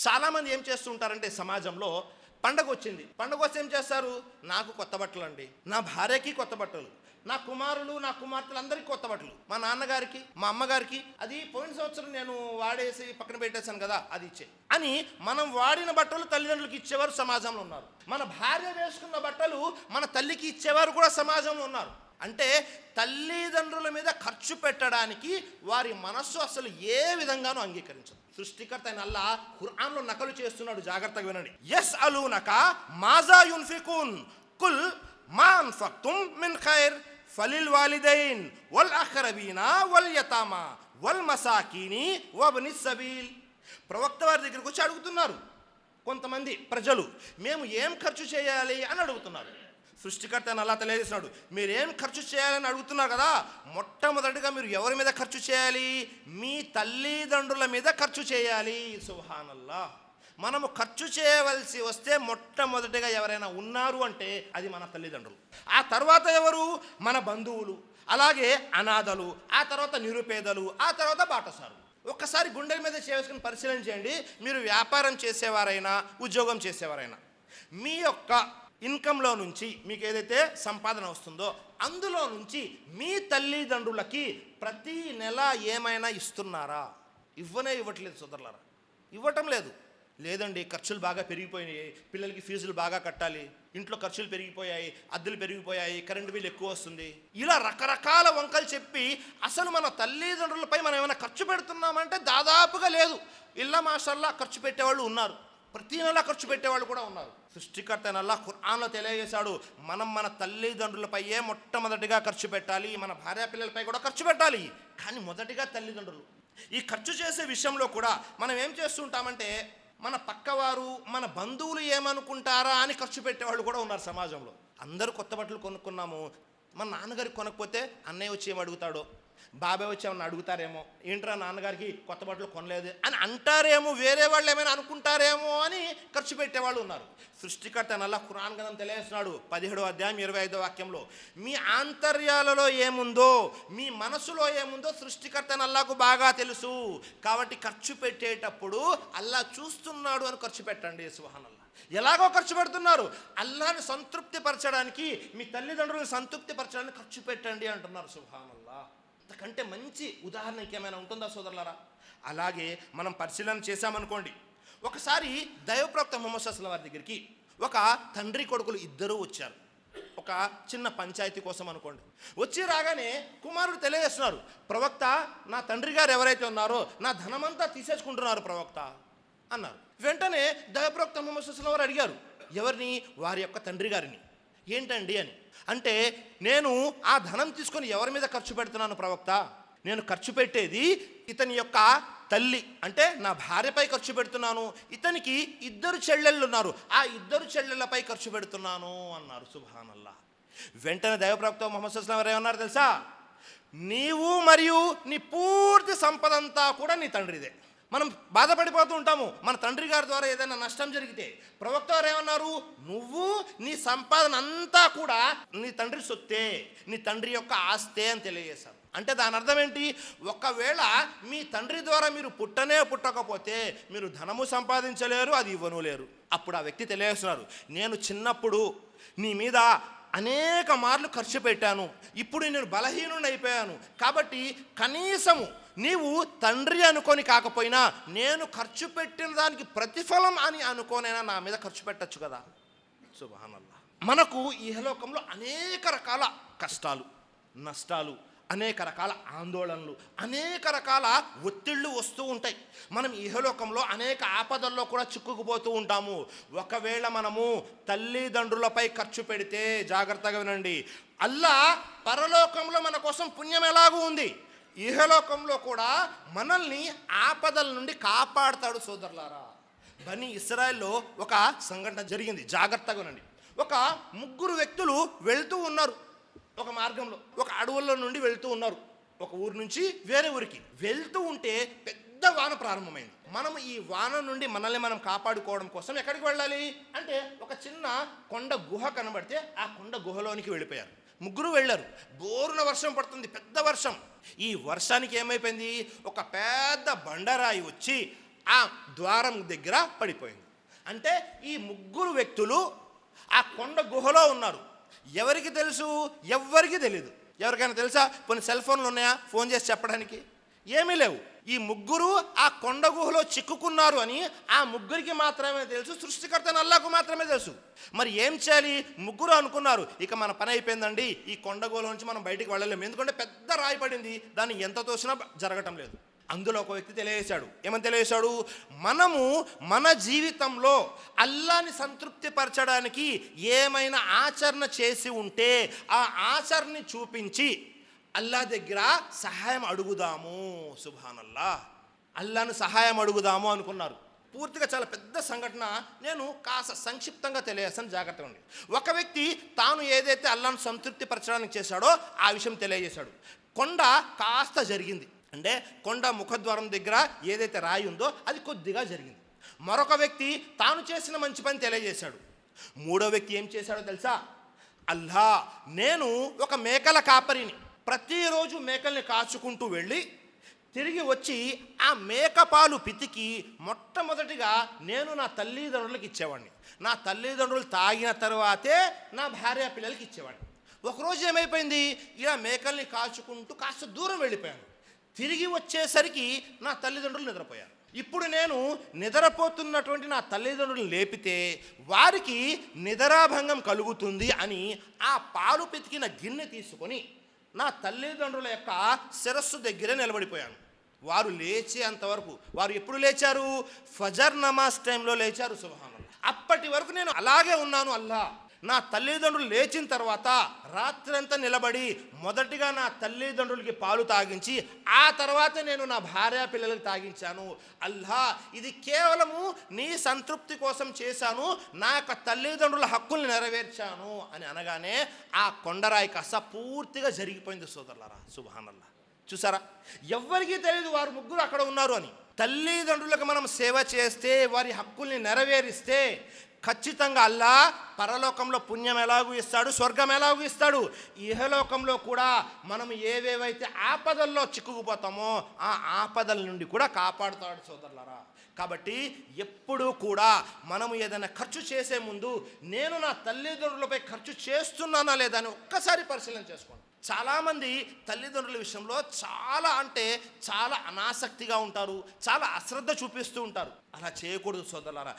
చాలామంది ఏం చేస్తుంటారంటే సమాజంలో పండగ వచ్చింది, పండగ వస్తే ఏం చేస్తారు? నాకు కొత్త బట్టలు అండి, నా భార్యకి కొత్త బట్టలు, నా కుమారులు నా కుమార్తెలు అందరికీ కొత్త బట్టలు, మా నాన్నగారికి మా అమ్మగారికి అది పోయిన సంవత్సరం నేను వాడేసి పక్కన పెట్టేశాను కదా అది ఇచ్చే అని మనం వాడిన బట్టలు తల్లిదండ్రులకు ఇచ్చేవారు సమాజంలో ఉన్నారు. మన భార్య వేసుకున్న బట్టలు మన తల్లికి ఇచ్చేవారు కూడా సమాజంలో ఉన్నారు. అంటే తల్లిదండ్రుల మీద ఖర్చు పెట్టడానికి వారి మనస్సు అసలు ఏ విధంగానూ అంగీకరించదు. సృష్టికర్త అయిన అల్లా ఖురాన్లో నకలు చేస్తున్నాడు, జాగ్రత్తగా వినండి. యస్ అలూనక మాజా యున్ఫికూన్ కుల్ మా అన్ఫక్తుమ్ మిన్ ఖైర్ ఫలిల్ వాలిదైన్ వల్ అఖ్రబీనా వల్ యతామా వల్ మసాకీని వబ్ని సబీల్. ప్రవక్త వారి దగ్గరికి వచ్చి అడుగుతున్నారు కొంతమంది ప్రజలు, మేము ఏం ఖర్చు చేయాలి అని అడుగుతున్నారు. సృష్టికర్త అని అల్లా తెలియజేస్తున్నాడు, మీరేం ఖర్చు చేయాలని అడుగుతున్నారు కదా, మొట్టమొదటిగా మీరు ఎవరి మీద ఖర్చు చేయాలి? మీ తల్లిదండ్రుల మీద ఖర్చు చేయాలి. సుబ్హానల్లాహ్. మనము ఖర్చు చేయవలసి వస్తే మొట్టమొదటిగా ఎవరైనా ఉన్నారు అంటే అది మన తల్లిదండ్రులు. ఆ తర్వాత ఎవరు? మన బంధువులు, అలాగే అనాథలు, ఆ తర్వాత నిరుపేదలు, ఆ తర్వాత బాటసారులు. ఒక్కసారి గుండెల మీద చేసుకుని పరిశీలన చేయండి. మీరు వ్యాపారం చేసేవారైనా ఉద్యోగం చేసేవారైనా మీ యొక్క ఇన్కంలో నుంచి మీకు ఏదైతే సంపాదన వస్తుందో అందులో నుంచి మీ తల్లిదండ్రులకి ప్రతి నెల ఏమైనా ఇస్తున్నారా? ఇవ్వట్లేదు సోదరులారా, ఇవ్వటం లేదు. లేదండి, ఖర్చులు బాగా పెరిగిపోయినాయి, పిల్లలకి ఫీజులు బాగా కట్టాలి, ఇంట్లో ఖర్చులు పెరిగిపోయాయి, అద్దెలు పెరిగిపోయాయి, కరెంటు బిల్లు ఎక్కువ వస్తుంది, ఇలా రకరకాల వంకలు చెప్పి అసలు మన తల్లిదండ్రులపై మనం ఏమైనా ఖర్చు పెడుతున్నామంటే దాదాపుగా లేదు. ఇల్లా మాషల్లా ఖర్చు పెట్టేవాళ్ళు ఉన్నారు, ప్రతి నెల ఖర్చు పెట్టేవాళ్ళు కూడా ఉన్నారు. సృష్టికర్త అల్లా ఖురాన్లో తెలియజేశాడు, మనం మన తల్లిదండ్రులపైయే మొట్టమొదటిగా ఖర్చు పెట్టాలి, మన భార్య పిల్లలపై కూడా ఖర్చు పెట్టాలి, కానీ మొదటిగా తల్లిదండ్రులు. ఈ ఖర్చు చేసే విషయంలో కూడా మనం ఏం చేస్తుంటామంటే మన పక్కవారు మన బంధువులు ఏమనుకుంటారా అని ఖర్చు పెట్టేవాళ్ళు కూడా ఉన్నారు సమాజంలో. అందరూ కొత్త బట్టలు కొనుక్కున్నాము, మన నాన్నగారికి కొనకపోతే అన్నయ్య వచ్చి ఏమి అడుగుతాడో, బాబాయ్ వచ్చి ఏమన్నా అడుగుతారేమో, ఏంట్రా నాన్నగారికి కొత్త బట్టలు కొనలేదు అని అంటారేమో, వేరే వాళ్ళు ఏమైనా అనుకుంటారేమో అని ఖర్చు పెట్టేవాళ్ళు ఉన్నారు. సృష్టికర్త అల్లా ఖురాన్ గ్రంథం తెలియజేస్తున్నాడు 17వ అధ్యాయం 25వ వాక్యంలో, మీ ఆంతర్యాలలో ఏముందో, మీ మనసులో ఏముందో సృష్టికర్త అల్లాకు బాగా తెలుసు, కాబట్టి ఖర్చు పెట్టేటప్పుడు అల్లా చూస్తున్నాడు అని ఖర్చు పెట్టండి. సుబ్హానల్లాహ్. ఎలాగో ఖర్చు పెడుతున్నారు, అల్లాని సంతృప్తి పరచడానికి, మీ తల్లిదండ్రులను సంతృప్తి పరచడానికి ఖర్చు పెట్టండి అంటున్నారు. సుబ్హానల్లాహ్. అంతకంటే మంచి ఉదాహరణ ఇంకేమైనా ఉంటుందా సోదరులారా? అలాగే మనం పరిశీలన చేశామనుకోండి, ఒకసారి దైవప్రవక్త ముహమ్మద్ సల్లల్లాహు అలైహి వసల్లం వారి దగ్గరికి ఒక తండ్రి కొడుకులు ఇద్దరూ వచ్చారు, ఒక చిన్న పంచాయతీ కోసం అనుకోండి. వచ్చి రాగానే కుమారుడు తెలియజేస్తున్నారు, ప్రవక్త నా తండ్రి గారు ఎవరైతే ఉన్నారో నా ధనమంతా తీసేసుకుంటున్నారు ప్రవక్త అన్నారు. వెంటనే దైవప్రవక్త ముహమ్మద్ సల్లల్లాహు అలైహి వసల్లం వారు అడిగారు, ఎవరిని? వారి యొక్క తండ్రి గారిని. ఏంటండి అని అంటే, నేను ఆ ధనం తీసుకొని ఎవరి మీద ఖర్చు పెడుతున్నాను ప్రవక్త? నేను ఖర్చు పెట్టేది ఇతని యొక్క తల్లి అంటే నా భార్యపై ఖర్చు పెడుతున్నాను, ఇతనికి 2 చెల్లెళ్ళు ఉన్నారు, ఆ 2 చెల్లెళ్ళపై ఖర్చు పెడుతున్నాను అన్నారు. సుబ్హానల్లాహ్. వెంటనే దైవప్రవక్త ముహమ్మద్ సల్లల్లాహు అలైహి వసల్లం ఏమన్నారు తెలుసా? నీవు మరియు నీ పూర్తి సంపద అంతా కూడా నీ తండ్రిదే. మనం బాధపడిపోతూ ఉంటాము మన తండ్రి గారి ద్వారా ఏదైనా నష్టం జరిగితే. ప్రవక్త వారు ఏమన్నారు? నువ్వు నీ సంపాదన అంతా కూడా నీ తండ్రి సొత్తే, నీ తండ్రి యొక్క ఆస్తే అని తెలియజేశారు. అంటే దాని అర్థం ఏంటి? ఒకవేళ మీ తండ్రి ద్వారా మీరు పుట్టకపోతే మీరు ధనము సంపాదించలేరు, అది ఇవ్వనులేరు. అప్పుడు ఆ వ్యక్తి తెలియజేస్తున్నారు, నేను చిన్నప్పుడు నీ మీద అనేక మార్లు ఖర్చు పెట్టాను, ఇప్పుడు నేను బలహీనుడిని అయిపోయాను, కాబట్టి కనీసము నీవు తండ్రి అనుకొని కాకపోయినా నేను ఖర్చు పెట్టిన దానికి ప్రతిఫలం అని అనుకోనైనా నా మీద ఖర్చు పెట్టచ్చు కదా. సుబ్హానల్లాహ్. మనకు ఇహలోకంలో అనేక రకాల కష్టాలు, నష్టాలు, అనేక రకాల ఆందోళనలు, అనేక రకాల ఒత్తిళ్ళు వస్తూ ఉంటాయి. మనం ఇహలోకంలో అనేక ఆపదల్లో కూడా చిక్కుకుపోతూ ఉంటాము. ఒకవేళ మనము తల్లిదండ్రులపై ఖర్చు పెడితే, జాగ్రత్తగా వినండి, అల్లా పరలోకంలో మన కోసం పుణ్యం ఎలాగూ ఉంది, ఇహలోకంలో కూడా మనల్ని ఆపదల నుండి కాపాడుతాడు. సోదరులారా, బనీ ఇస్రాయేల్లో ఒక సంఘటన జరిగింది, జాగ్రత్తగా వినండి. ఒక 3 వ్యక్తులు వెళ్తూ ఉన్నారు, ఒక మార్గంలో ఒక అడవుల్లో నుండి వెళ్తూ ఉన్నారు, ఒక ఊరు నుంచి వేరే ఊరికి వెళ్తూ ఉంటే పెద్ద వాన ప్రారంభమైంది. మనం ఈ వాన నుండి మనల్ని మనం కాపాడుకోవడం కోసం ఎక్కడికి వెళ్ళాలి అంటే ఒక చిన్న కొండ గుహ కనబడితే ఆ కొండ గుహలోనికి వెళ్ళిపోయారు. 3 వెళ్ళారు. బోరున వర్షం పడుతుంది, పెద్ద వర్షం. ఈ వర్షానికి ఏమైపోయింది, ఒక పెద్ద బండరాయి వచ్చి ఆ ద్వారం దగ్గర పడిపోయింది. అంటే ఈ ముగ్గురు వ్యక్తులు ఆ కొండ గుహలో ఉన్నారు. ఎవరికి తెలుసు? ఎవ్వరికి తెలియదు. ఎవరికైనా తెలుసా? కొన్ని సెల్ ఫోన్లు ఉన్నాయా ఫోన్ చేసి చెప్పడానికి? ఏమీ లేవు. ఈ ముగ్గురు ఆ కొండ గుహలో చిక్కుకున్నారు అని ఆ ముగ్గురికి మాత్రమే తెలుసు, సృష్టికర్త అల్లాహకు మాత్రమే తెలుసు. మరి ఏం చేయాలి? ముగ్గురు అనుకున్నారు, ఇక మన పని అయిపోయిందండి, ఈ కొండ గుహలో నుంచి మనం బయటికి వెళ్ళలేము, ఎందుకంటే పెద్ద రాయి పడింది, దాన్ని ఎంత తోసినా జరగటం లేదు. అందులో ఒక వ్యక్తి తెలియజేశాడు. ఏమని తెలియజేశాడు? మనము మన జీవితంలో అల్లాని సంతృప్తి పరచడానికి ఏమైనా ఆచరణ చేసి ఉంటే ఆ ఆచరణని చూపించి అల్లా దగ్గర సహాయం అడుగుదాము. సుబ్హానల్లా, అల్లాను సహాయం అడుగుదాము అనుకున్నారు. పూర్తిగా చాలా పెద్ద సంఘటన, నేను కాస్త సంక్షిప్తంగా తెలియజేస్తాను, జాగ్రత్తగా ఉండి. ఒక వ్యక్తి తాను ఏదైతే అల్లాను సంతృప్తి పరచడానికి చేశాడో ఆ విషయం తెలియజేశాడు. కొండ కాస్త జరిగింది, అంటే కొండ ముఖద్వారం దగ్గర ఏదైతే రాయి ఉందో అది కొద్దిగా జరిగింది. మరొక వ్యక్తి తాను చేసిన మంచి పని తెలియజేశాడు. మూడో వ్యక్తి ఏం చేశాడో తెలుసా? అల్లా, నేను ఒక మేకల కాపరిని, ప్రతిరోజు మేకల్ని కాచుకుంటూ వెళ్ళి తిరిగి వచ్చి ఆ మేక పాలు పితికి మొట్టమొదటిగా నేను నా తల్లిదండ్రులకు ఇచ్చేవాడిని, నా తల్లిదండ్రులు తాగిన తర్వాతే నా భార్య పిల్లలకి ఇచ్చేవాడిని. ఒకరోజు ఏమైపోయింది, ఇలా మేకల్ని కాచుకుంటూ కాస్త దూరం వెళ్ళిపోయాను. తిరిగి వచ్చేసరికి నా తల్లిదండ్రులు నిద్రపోయారు. ఇప్పుడు నేను నిద్రపోతున్నటువంటి నా తల్లిదండ్రులను లేపితే వారికి నిద్రాభంగం కలుగుతుంది అని ఆ పాలు పితికిన గిన్నె తీసుకొని నా తల్లిదండ్రుల యొక్క శిరస్సు దగ్గర నిలబడిపోయాను. వారు లేచేంతవరకు, వారు ఎప్పుడు లేచారు? ఫజర్ నమాజ్ టైంలో లేచారు. సుబ్హానల్లాహ్. అప్పటి వరకు నేను అలాగే ఉన్నాను. అల్లా, నా తల్లిదండ్రులు లేచిన తర్వాత రాత్రంతా నిలబడి మొదటిగా నా తల్లిదండ్రులకి పాలు తాగించి ఆ తర్వాత నేను నా భార్య పిల్లలకి తాగించాను. అల్లా, ఇది కేవలము నీ సంతృప్తి కోసం చేశాను, నా యొక్క తల్లిదండ్రుల హక్కుల్ని నెరవేర్చాను అని అనగానే ఆ కొండరాయి కాస్త పూర్తిగా జరిగిపోయింది. సోదరులారా, సుబ్హానల్లాహ్. చూసారా, ఎవ్వరికీ తెలియదు వారు ముగ్గురు అక్కడ ఉన్నారు అని. తల్లిదండ్రులకు మనం సేవ చేస్తే, వారి హక్కుల్ని నెరవేరిస్తే ఖచ్చితంగా అల్లా పరలోకంలో పుణ్యం ఎలాగూ ఇస్తాడు, స్వర్గం ఎలాగూ ఇస్తాడు. ఇహలోకంలో కూడా మనం ఏవేవైతే ఆపదల్లో చిక్కుకుపోతామో ఆ ఆపదల నుండి కూడా కాపాడుతాడు. సోదరులారా, కాబట్టి ఎప్పుడూ కూడా మనము ఏదైనా ఖర్చు చేసే ముందు నేను నా తల్లిదండ్రులపై ఖర్చు చేస్తున్నానా లేదా అని ఒక్కసారి పరిశీలన చేసుకోండి. చాలామంది తల్లిదండ్రుల విషయంలో చాలా అనాసక్తిగా ఉంటారు, చాలా అశ్రద్ధ చూపిస్తూ ఉంటారు. అలా చేయకూడదు సోదరులారా.